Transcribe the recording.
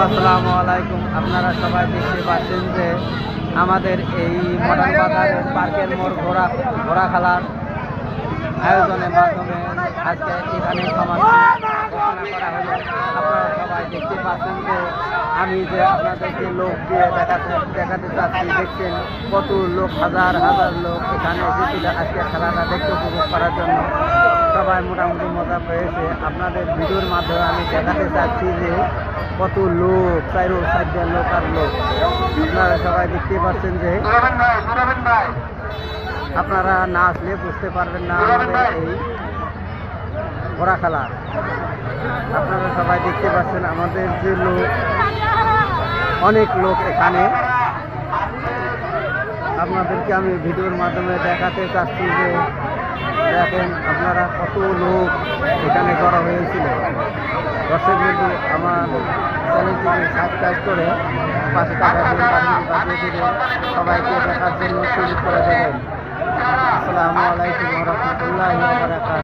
আসসালামু আলাইকুম। আপনারা সবাই দেখতে পাচ্ছেন যে আমাদের এই মডার্ন বাজারের পার্কের মোড় ঘোরা খেলার আয়োজনের মাধ্যমে আজকে এখানে সমাপ্তি ঘোষণা করা হলো। আপনারা সবাই দেখতে পাচ্ছেন যে আমি যে আপনাদেরকে লোক দিয়ে দেখাতে চাচ্ছি, দেখছেন কত লোক, হাজার হাজার লোক এখানে এসেছিল আজকে খেলাটা দেখতে উপভোগ করার জন্য। সবাই মোটামুটি মজা পেয়েছে। আপনাদের ভিডিওর মাধ্যমে আমি দেখাতে চাচ্ছি যে কত লোক, 4 লোক আর লোক। আপনারা সবাই দেখতে পাচ্ছেন যে আপনারা না আসলে বুঝতে পারবেন না আমাদের এই ঘোড়া খেলা। আপনারা সবাই দেখতে পাচ্ছেন আমাদের যে লোক, অনেক লোক এখানে। আপনাদেরকে আমি ভিডিওর মাধ্যমে দেখাতে চাচ্ছি যে দেখেন আপনারা কত লোক এখানে জড়ো হয়েছিল। দর্শক বন্ধু, আমার চ্যানেলটিকে সাবস্ক্রাইব করে পাশে টাকা দিয়ে বাজিয়ে দিলে সবাইকে দেখার জন্য সুযোগ করে দেবেন।